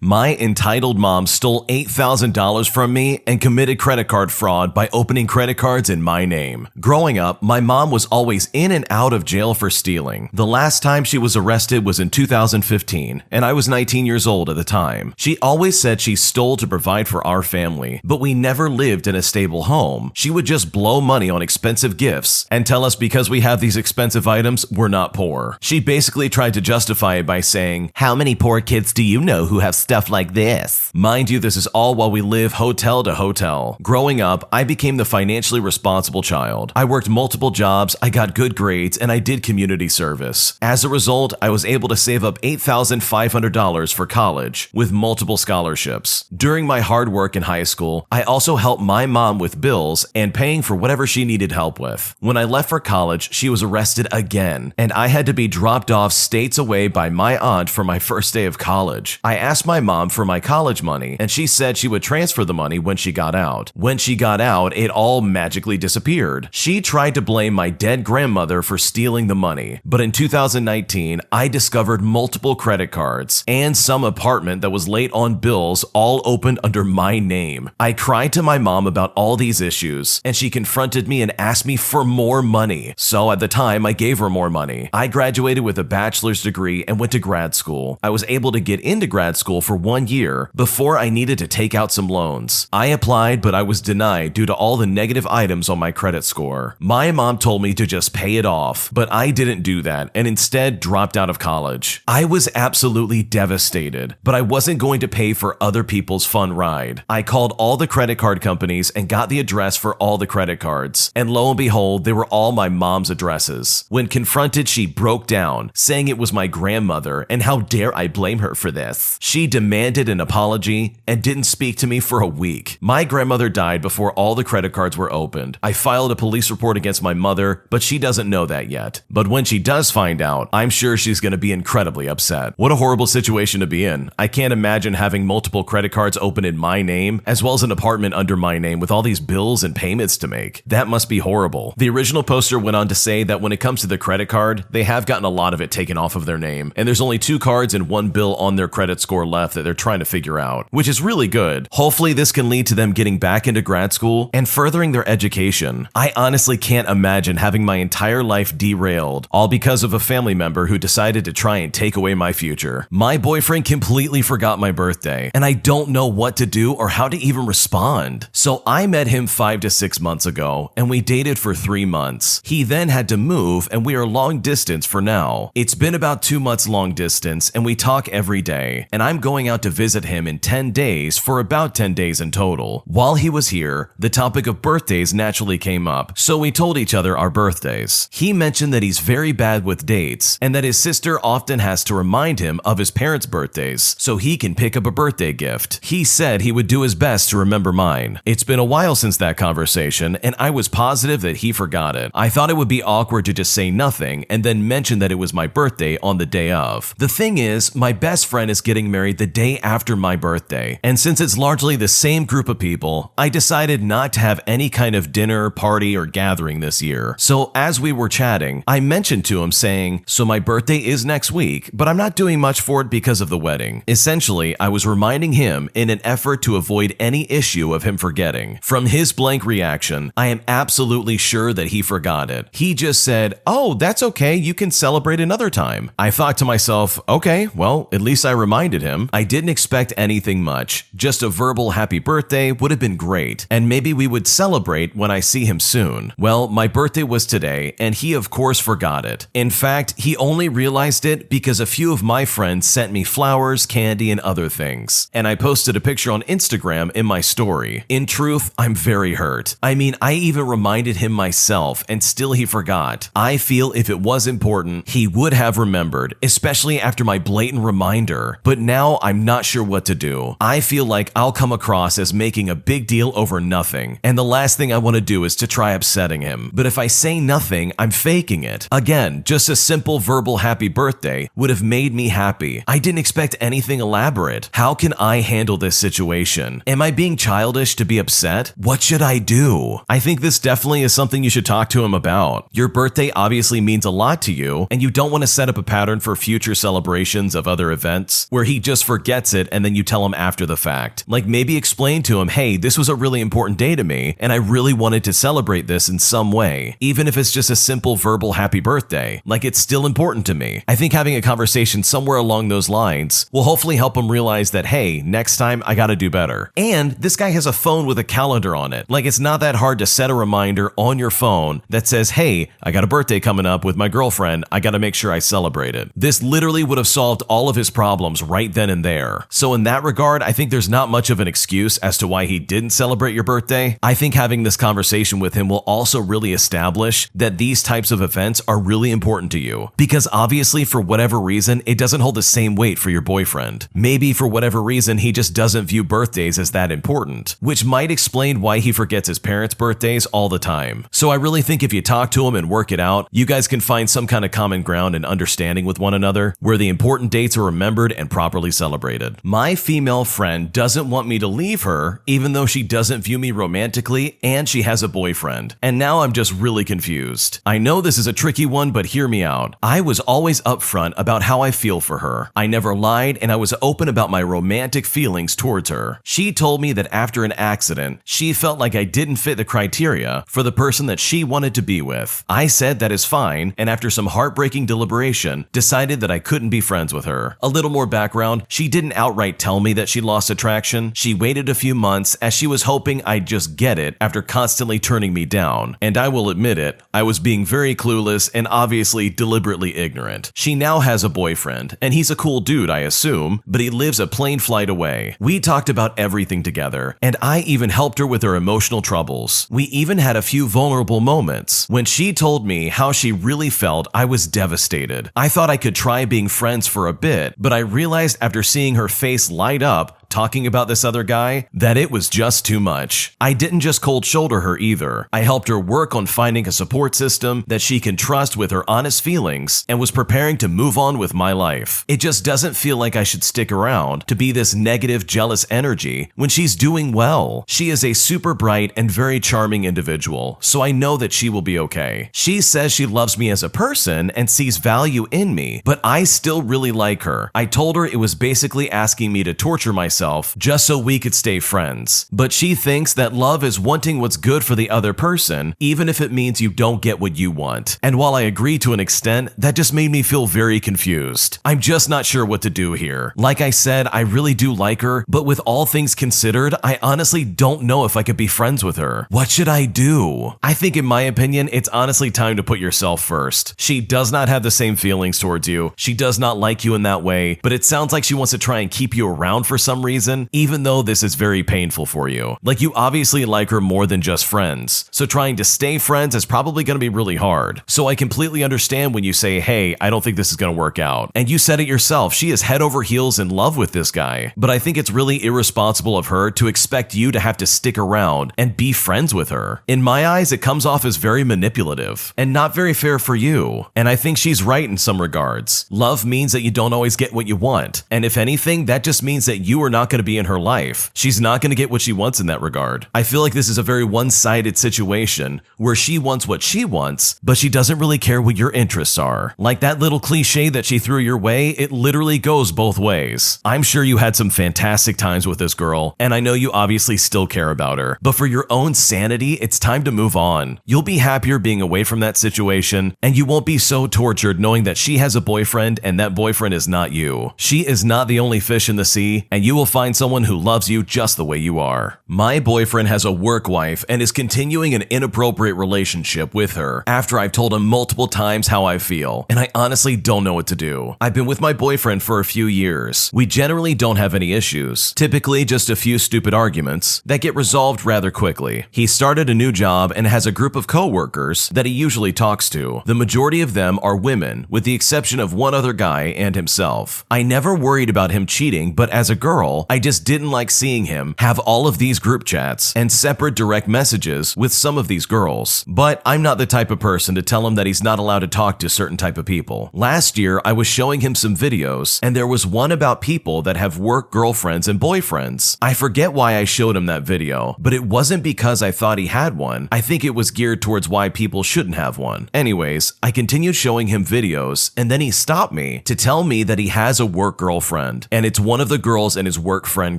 My entitled mom stole $8,000 from me and committed credit card fraud by opening credit cards in my name. Growing up, my mom was always in and out of jail for stealing. The last time she was arrested was in 2015, and I was 19 years old at the time. She always said she stole to provide for our family, but we never lived in a stable home. She would just blow money on expensive gifts and tell us because we have these expensive items, we're not poor. She basically tried to justify it by saying, "How many poor kids do you know who have stuff like this?" Mind you, this is all while we live hotel to hotel. Growing up, I became the financially responsible child. I worked multiple jobs, I got good grades, and I did community service. As a result, I was able to save up $8,500 for college with multiple scholarships. During my hard work in high school, I also helped my mom with bills and paying for whatever she needed help with. When I left for college, she was arrested again, and I had to be dropped off states away by my aunt for my first day of college. I asked my mom for my college money, and she said she would transfer the money when she got out. When she got out, it all magically disappeared. She tried to blame my dead grandmother for stealing the money, but in 2019, I discovered multiple credit cards and some apartment that was late on bills all opened under my name. I cried to my mom about all these issues, and she confronted me and asked me for more money. So at the time, I gave her more money. I graduated with a bachelor's degree and went to grad school. I was able to get into grad school for 1 year before I needed to take out some loans. I applied, but I was denied due to all the negative items on my credit score. My mom told me to just pay it off, but I didn't do that and instead dropped out of college. I was absolutely devastated, but I wasn't going to pay for other people's fun ride. I called all the credit card companies and got the address for all the credit cards, and lo and behold, they were all my mom's addresses. When confronted, she broke down, saying it was my grandmother and how dare I blame her for this. She demanded an apology and didn't speak to me for a week. My grandmother died before all the credit cards were opened. I filed a police report against my mother, but she doesn't know that yet. But when she does find out, I'm sure she's going to be incredibly upset. What a horrible situation to be in. I can't imagine having multiple credit cards open in my name, as well as an apartment under my name with all these bills and payments to make. That must be horrible. The original poster went on to say that when it comes to the credit card, they have gotten a lot of it taken off of their name, and there's only 2 cards and 1 bill on their credit score left that they're trying to figure out, which is really good. Hopefully this can lead to them getting back into grad school and furthering their education. I honestly can't imagine having my entire life derailed, all because of a family member who decided to try and take away my future. My boyfriend completely forgot my birthday, and I don't know what to do or how to even respond. So I met him 5 to 6 months ago, and we dated for 3 months. He then had to move, and we are long distance for now. It's been about 2 months long distance, and we talk every day, and I'm going out to visit him in 10 days for about 10 days in total. While he was here, the topic of birthdays naturally came up, so we told each other our birthdays. He mentioned that he's very bad with dates, and that his sister often has to remind him of his parents' birthdays so he can pick up a birthday gift. He said he would do his best to remember mine. It's been a while since that conversation, and I was positive that he forgot it. I thought it would be awkward to just say nothing and then mention that it was my birthday on the day of. The thing is, my best friend is getting married the day after my birthday, and since it's largely the same group of people, I decided not to have any kind of dinner, party, or gathering this year. So as we were chatting, I mentioned to him saying, "So my birthday is next week, but I'm not doing much for it because of the wedding." Essentially, I was reminding him in an effort to avoid any issue of him forgetting. From his blank reaction, I am absolutely sure that he forgot it. He just said, "Oh, that's okay, you can celebrate another time." I thought to myself, okay, well, at least I reminded him. I didn't expect anything much. Just a verbal happy birthday would have been great, and maybe we would celebrate when I see him soon. Well, my birthday was today, and he of course forgot it. In fact, he only realized it because a few of my friends sent me flowers, candy, and other things, and I posted a picture on Instagram in my story. In truth, I'm very hurt. I mean, I even reminded him myself, and still he forgot. I feel if it was important, he would have remembered, especially after my blatant reminder. But now I'm not sure what to do. I feel like I'll come across as making a big deal over nothing, and the last thing I want to do is to try upsetting him. But if I say nothing, I'm faking it. Again, just a simple verbal happy birthday would have made me happy. I didn't expect anything elaborate. How can I handle this situation? Am I being childish to be upset? What should I do? I think this definitely is something you should talk to him about. Your birthday obviously means a lot to you, and you don't want to set up a pattern for future celebrations of other events where he just forgets it and then you tell him after the fact. Like maybe explain to him, hey, this was a really important day to me and I really wanted to celebrate this in some way. Even if it's just a simple verbal happy birthday, like it's still important to me. I think having a conversation somewhere along those lines will hopefully help him realize that, hey, next time I gotta do better. And this guy has a phone with a calendar on it. Like it's not that hard to set a reminder on your phone that says, hey, I got a birthday coming up with my girlfriend. I gotta make sure I celebrate it. This literally would have solved all of his problems right then and there. So in that regard, I think there's not much of an excuse as to why he didn't celebrate your birthday. I think having this conversation with him will also really establish that these types of events are really important to you. Because obviously, for whatever reason, it doesn't hold the same weight for your boyfriend. Maybe for whatever reason, he just doesn't view birthdays as that important, which might explain why he forgets his parents' birthdays all the time. So I really think if you talk to him and work it out, you guys can find some kind of common ground and understanding with one another where the important dates are remembered and properly celebrated. My female friend doesn't want me to leave her, even though she doesn't view me romantically and she has a boyfriend. And now I'm just really confused. I know this is a tricky one, but hear me out. I was always upfront about how I feel for her. I never lied and I was open about my romantic feelings towards her. She told me that after an accident, she felt like I didn't fit the criteria for the person that she wanted to be with. I said that is fine, and after some heartbreaking deliberation, decided that I couldn't be friends with her. A little more background, she didn't outright tell me that she lost attraction. She waited a few months as she was hoping I'd just get it after constantly turning me down. And I will admit it, I was being very clueless and obviously deliberately ignorant. She now has a boyfriend, and he's a cool dude, I assume, but he lives a plane flight away. We talked about everything together, and I even helped her with her emotional troubles. We even had a few vulnerable moments. When she told me how she really felt, I was devastated. I thought I could try being friends for a bit, but I realized after seeing her face light up talking about this other guy that it was just too much. I didn't just cold shoulder her either. I helped her work on finding a support system that she can trust with her honest feelings and was preparing to move on with my life. It just doesn't feel like I should stick around to be this negative, jealous energy when she's doing well. She is a super bright and very charming individual, so I know that she will be okay. She says she loves me as a person and sees value in me, but I still really like her. I told her it was basically asking me to torture myself just so we could stay friends. But she thinks that love is wanting what's good for the other person, even if it means you don't get what you want. And while I agree to an extent, that just made me feel very confused. I'm just not sure what to do here. Like I said, I really do like her, but with all things considered, I honestly don't know if I could be friends with her. What should I do? I think in my opinion, it's honestly time to put yourself first. She does not have the same feelings towards you. She does not like you in that way, but it sounds like she wants to try and keep you around for some reason, even though this is very painful for you. Like you obviously like her more than just friends, so trying to stay friends is probably going to be really hard. So I completely understand when you say, hey, I don't think this is going to work out. And you said it yourself, she is head over heels in love with this guy. But I think it's really irresponsible of her to expect you to have to stick around and be friends with her. In my eyes, it comes off as very manipulative and not very fair for you. And I think she's right in some regards. Love means that you don't always get what you want. And if anything, that just means that you are not going to be in her life. She's not going to get what she wants in that regard. I feel like this is a very one-sided situation where she wants what she wants, but she doesn't really care what your interests are. Like that little cliche that she threw your way, it literally goes both ways. I'm sure you had some fantastic times with this girl, and I know you obviously still care about her, but for your own sanity, it's time to move on. You'll be happier being away from that situation, and you won't be so tortured knowing that she has a boyfriend and that boyfriend is not you. She is not the only fish in the sea, and you will find someone who loves you just the way you are. My boyfriend has a work wife and is continuing an inappropriate relationship with her after I've told him multiple times how I feel, and I honestly don't know what to do. I've been with my boyfriend for a few years. We generally don't have any issues, typically just a few stupid arguments that get resolved rather quickly. He started a new job and has a group of co-workers that he usually talks to. The majority of them are women, with the exception of one other guy and himself. I never worried about him cheating, but as a girl, girl, I just didn't like seeing him have all of these group chats and separate direct messages with some of these girls. But I'm not the type of person to tell him that he's not allowed to talk to certain type of people. Last year, I was showing him some videos, and there was one about people that have work girlfriends and boyfriends. I forget why I showed him that video, but it wasn't because I thought he had one. I think it was geared towards why people shouldn't have one. Anyways, I continued showing him videos, and then he stopped me to tell me that he has a work girlfriend, and it's one of the girls in his work friend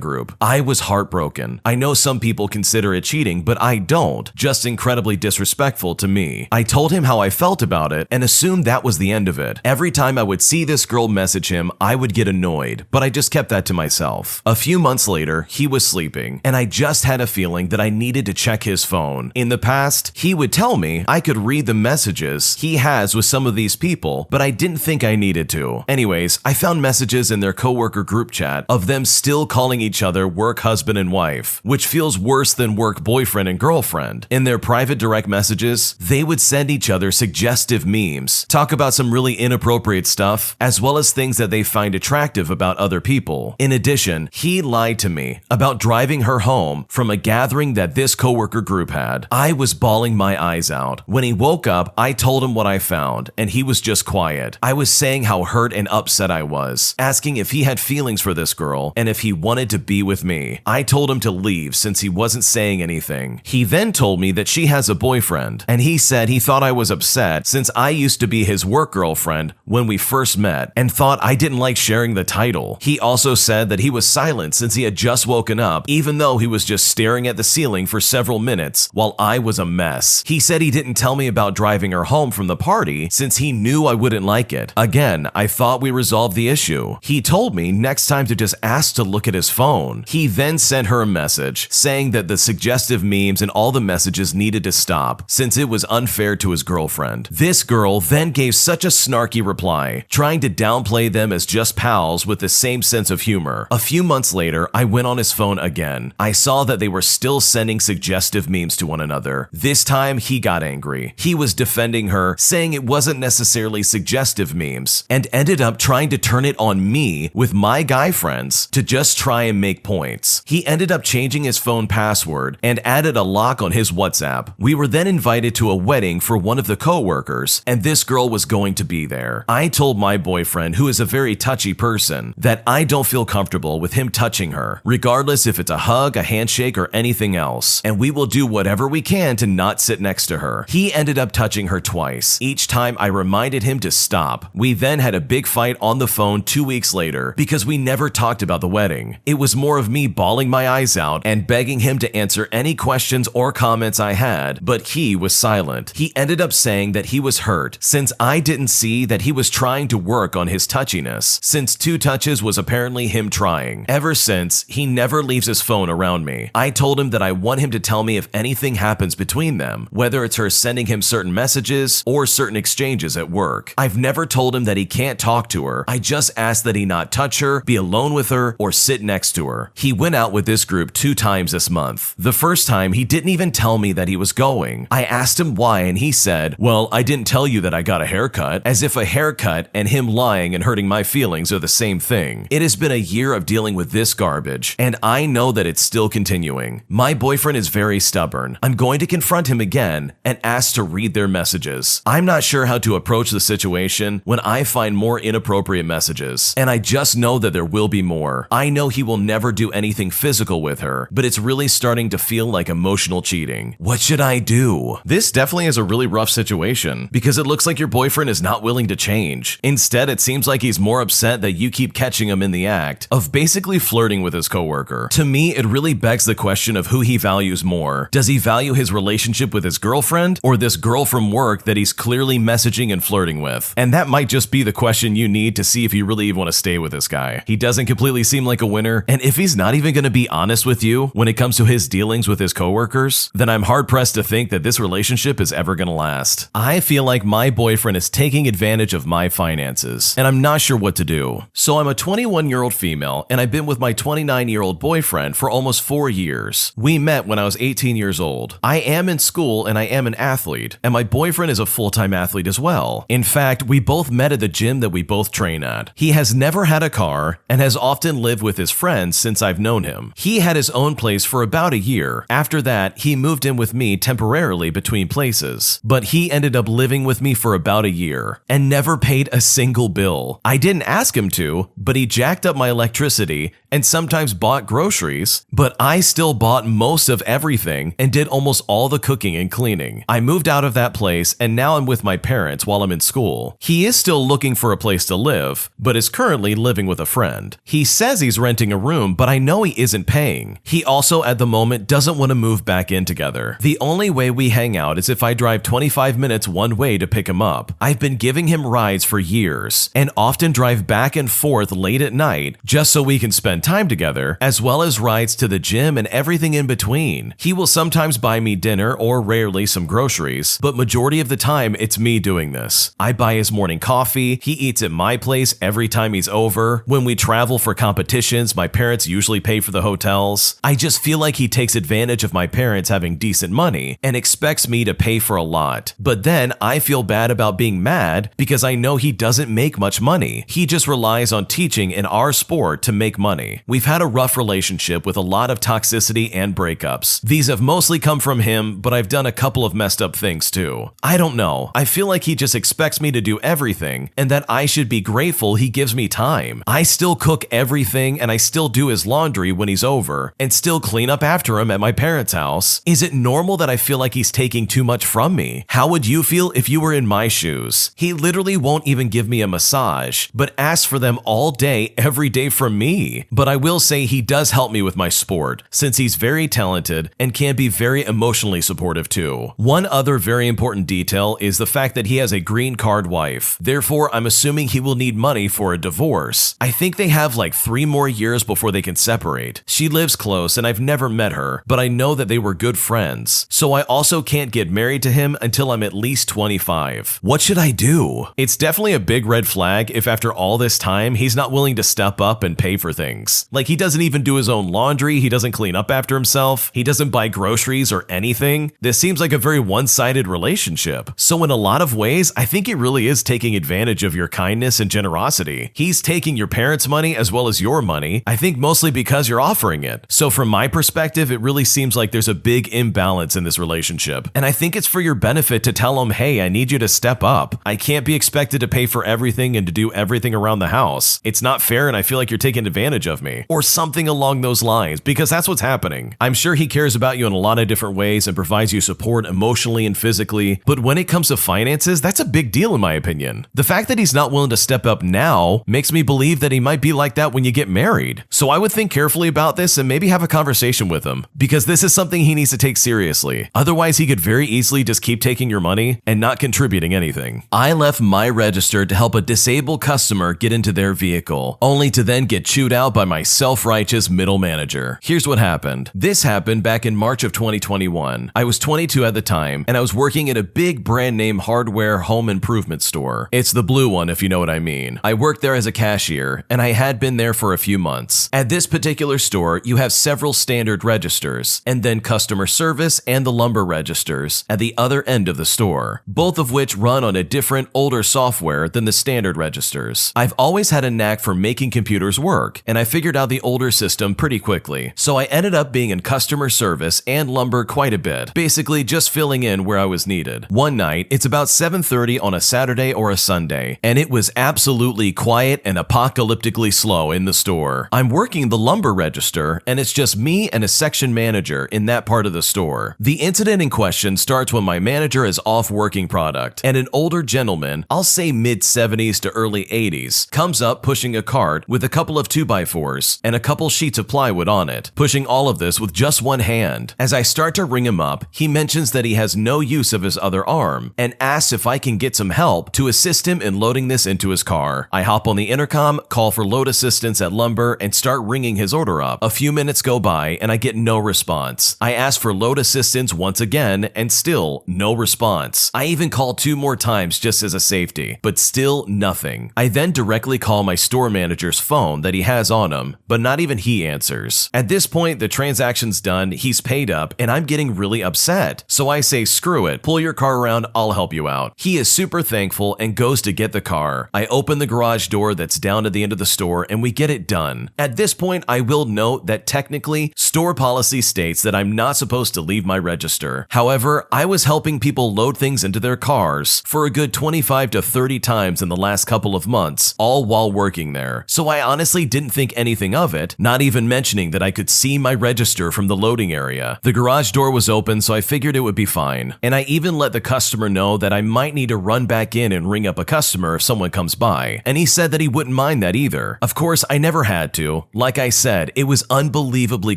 group. I was heartbroken. I know some people consider it cheating, but I don't. Just incredibly disrespectful to me. I told him how I felt about it and assumed that was the end of it. Every time I would see this girl message him, I would get annoyed, but I just kept that to myself. A few months later, he was sleeping, and I just had a feeling that I needed to check his phone. In the past, he would tell me I could read the messages he has with some of these people, but I didn't think I needed to. Anyways, I found messages in their coworker group chat of them still calling each other work husband and wife, which feels worse than work boyfriend and girlfriend. In their private direct messages, they would send each other suggestive memes, talk about some really inappropriate stuff, as well as things that they find attractive about other people. In addition, he lied to me about driving her home from a gathering that this coworker group had. I was bawling my eyes out. When he woke up, I told him what I found, and he was just quiet. I was saying how hurt and upset I was, asking if he had feelings for this girl and if he wanted to be with me. I told him to leave since he wasn't saying anything. He then told me that she has a boyfriend, and he said he thought I was upset since I used to be his work girlfriend when we first met and thought I didn't like sharing the title. He also said that he was silent since he had just woken up, even though he was just staring at the ceiling for several minutes while I was a mess. He said he didn't tell me about driving her home from the party since he knew I wouldn't like it. Again, I thought we resolved the issue. He told me next time to just ask to look at his phone. He then sent her a message saying that the suggestive memes and all the messages needed to stop since it was unfair to his girlfriend. This girl then gave such a snarky reply, trying to downplay them as just pals with the same sense of humor. A few months later, I went on his phone again. I saw that they were still sending suggestive memes to one another. This time, he got angry. He was defending her, saying it wasn't necessarily suggestive memes, and ended up trying to turn it on me with my guy friends to just try and make points. He ended up changing his phone password and added a lock on his WhatsApp. We were then invited to a wedding for one of the coworkers, and this girl was going to be there. I told my boyfriend, who is a very touchy person, that I don't feel comfortable with him touching her, regardless if it's a hug, a handshake, or anything else, and we will do whatever we can to not sit next to her. He ended up touching her twice. Each time I reminded him to stop. We then had a big fight on the phone 2 weeks later because we never talked about the wedding. It was more of me bawling my eyes out and begging him to answer any questions or comments I had, but he was silent. He ended up saying that he was hurt since I didn't see that he was trying to work on his touchiness, since 2 touches was apparently him trying. Ever since, he never leaves his phone around me. I told him that I want him to tell me if anything happens between them, whether it's her sending him certain messages or certain exchanges at work. I've never told him that he can't talk to her. I just asked that he not touch her, be alone with her, or sit next to her. He went out with this group 2 times this month. The first time, he didn't even tell me that he was going. I asked him why, and he said, "Well, I didn't tell you that I got a haircut," as if a haircut and him lying and hurting my feelings are the same thing. It has been a year of dealing with this garbage, and I know that it's still continuing. My boyfriend is very stubborn. I'm going to confront him again and ask to read their messages. I'm not sure how to approach the situation when I find more inappropriate messages, and I just know that there will be more. I know he will never do anything physical with her, but it's really starting to feel like emotional cheating. What should I do? This definitely is a really rough situation because it looks like your boyfriend is not willing to change. Instead, it seems like he's more upset that you keep catching him in the act of basically flirting with his coworker. To me, it really begs the question of who he values more. Does he value his relationship with his girlfriend or this girl from work that he's clearly messaging and flirting with? And that might just be the question you need to see if you really even want to stay with this guy. He doesn't completely seem like a winner, and if he's not even going to be honest with you when it comes to his dealings with his coworkers, then I'm hard-pressed to think that this relationship is ever going to last. I feel like my boyfriend is taking advantage of my finances, and I'm not sure what to do. So I'm a 21-year-old female, and I've been with my 29-year-old boyfriend for almost 4 years. We met when I was 18 years old. I am in school and I am an athlete, and my boyfriend is a full-time athlete as well. In fact, we both met at the gym that we both train at. He has never had a car and has often lived lived with his friends since I've known him. He had his own place for about a year. After that, he moved in with me temporarily between places. But he ended up living with me for about a year and never paid a single bill. I didn't ask him to, but he jacked up my electricity and sometimes bought groceries, but I still bought most of everything and did almost all the cooking and cleaning. I moved out of that place and now I'm with my parents while I'm in school. He is still looking for a place to live, but is currently living with a friend. He says he's renting a room, but I know he isn't paying. He also at the moment doesn't want to move back in together. The only way we hang out is if I drive 25 minutes one way to pick him up. I've been giving him rides for years and often drive back and forth late at night just so we can spend time together, as well as rides to the gym and everything in between. He will sometimes buy me dinner or rarely some groceries, but majority of the time it's me doing this. I buy his morning coffee, he eats at my place every time he's over. When we travel for competitions, my parents usually pay for the hotels. I just feel like he takes advantage of my parents having decent money and expects me to pay for a lot. But then I feel bad about being mad because I know he doesn't make much money. He just relies on teaching in our sport to make money. We've had a rough relationship with a lot of toxicity and breakups. These have mostly come from him, but I've done a couple of messed up things too. I don't know. I feel like he just expects me to do everything and that I should be grateful he gives me time. I still cook everything and I still do his laundry when he's over and still clean up after him at my parents' house. Is it normal that I feel like he's taking too much from me? How would you feel if you were in my shoes? He literally won't even give me a massage, but asks for them all day, every day from me. But I will say he does help me with my sport, since he's very talented and can be very emotionally supportive too. One other very important detail is the fact that he has a green card wife. Therefore, I'm assuming he will need money for a divorce. I think they have like 3 more years before they can separate. She lives close and I've never met her, but I know that they were good friends. So I also can't get married to him until I'm at least 25. What should I do? It's definitely a big red flag if after all this time he's not willing to step up and pay for things. Like he doesn't even do his own laundry, he doesn't clean up after himself, he doesn't buy groceries or anything. This seems like a very one-sided relationship. So in a lot of ways, I think it really is taking advantage of your kindness and generosity. He's taking your parents' money as well as your money, I think mostly because you're offering it. So from my perspective, it really seems like there's a big imbalance in this relationship. And I think it's for your benefit to tell him, hey, I need you to step up. I can't be expected to pay for everything and to do everything around the house. It's not fair and I feel like you're taking advantage of me. Or something along those lines, because that's what's happening. I'm sure he cares about you in a lot of different ways and provides you support emotionally and physically, but when it comes to finances, that's a big deal in my opinion. The fact that he's not willing to step up now makes me believe that he might be like that when you get married. So I would think carefully about this and maybe have a conversation with him, because this is something he needs to take seriously. Otherwise, he could very easily just keep taking your money and not contributing anything. I left my register to help a disabled customer get into their vehicle, only to then get chewed out by my self-righteous middle manager. Here's what happened. This happened back in March of 2021. I was 22 at the time, and I was working at a big brand name hardware home improvement store. It's the blue one, if you know what I mean. I worked there as a cashier, and I had been there for a few months. At this particular store, you have several standard registers, and then customer service and the lumber registers at the other end of the store, both of which run on a different, older software than the standard registers. I've always had a knack for making computers work, and I figured out the older system pretty quickly. So I ended up being in customer service and lumber quite a bit, basically just filling in where I was needed. One night, it's about 7:30 on a Saturday or a Sunday, and it was absolutely quiet and apocalyptically slow in the store. I'm working the lumber register, and it's just me and a section manager in that part of the store. The incident in question starts when my manager is off working product, and an older gentleman, I'll say mid-70s to early 80s, comes up pushing a cart with a couple of 2x4s and a couple sheets of plywood on it, pushing all of this with just one hand. As I start to ring him up, he mentions that he has no use of his other arm and asks if I can get some help to assist him in loading this into his car. I hop on the intercom, call for load assistance at lumber, and start ringing his order up. A few minutes go by and I get no response. I ask for load assistance once again and still no response. I even call 2 more times just as a safety, but still nothing. I then directly call my store manager's phone that he has on him, but not even he answers. At this point, the transaction's done, he's paid up, and I'm getting really upset. So I say, screw it, pull your car around, I'll help you out. He is super thankful and goes to get the car. I open the garage door that's down at the end of the store and we get it done. At this point, I will note that technically, store policy states that I'm not supposed to leave my register. However, I was helping people load things into their cars for a good 25 to 30 times in the last couple of months, all while working there. So I honestly didn't think anything of it, not even mentioning that I could see my register from the loading area. The garage door was open, so I figured it would be fine. And I even let the customer know that I might need to run back in and ring up a customer if someone comes by. And he said that he wouldn't mind that either. Of course, I never had to. Like I said, it was unbelievably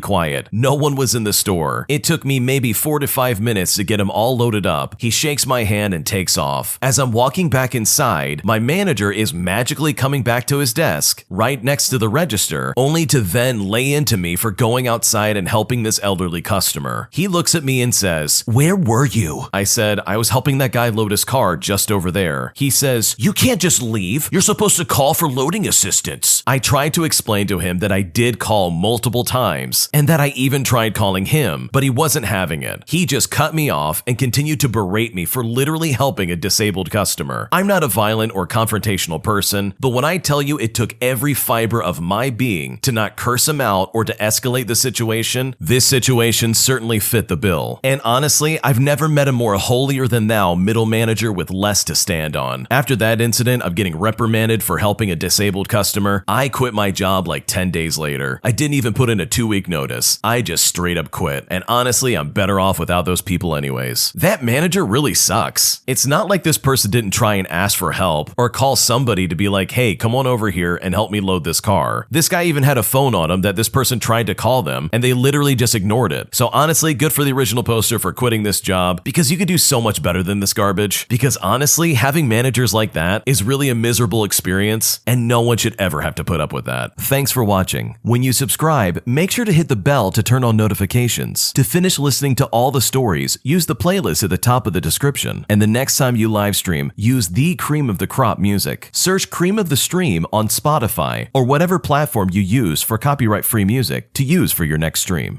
quiet. No one was in the store. It took me maybe 4 to 5 minutes to get him all loaded up. He shakes my hand and takes off. As I'm walking back inside, my manager is magically coming back to his desk, right next to the register, only to then lay into me for going outside and helping this elderly customer. He looks at me and says, "Where were you?" I said, "I was helping that guy load his car just over there." He says, "You can't just leave. You're supposed to call for loading assistance." I tried to explain to him that I did call multiple times and that I even tried calling him, but he wasn't having it. He just cut me off and continued to berate me for literally helping a disabled customer. I'm not a violent or confrontational person, but when I tell you it took every fiber of my being to not curse him out or to escalate the situation, this situation certainly fit the bill. And honestly, I've never met a more holier-than-thou middle manager with less to stand on. After that incident of getting reprimanded for helping a disabled customer, I quit my job like 10 days later. I didn't even put in a 2-week notice. I just straight up quit. And honestly, I'm better off without those people anyways. That manager really sucks. It's not like this person didn't try and ask for help or call somebody to be like, "Hey, come on over here and help me load this car." This guy even had a phone on him that this person tried to call them and they literally just ignored it. So honestly, good for the original poster for quitting this job, because you could do so much better than this garbage. Because honestly, having managers like that is really a miserable experience and no one should ever have to put up with that. Thanks for watching. When you subscribe, make sure to hit the bell to turn on notifications. To finish listening to all the stories, use the playlist at the top of the description. And the next time you live stream, use the cream of the crop music. Search Cream of the Stream on Spotify or whatever platform you use for copyright-free music to use for your next stream.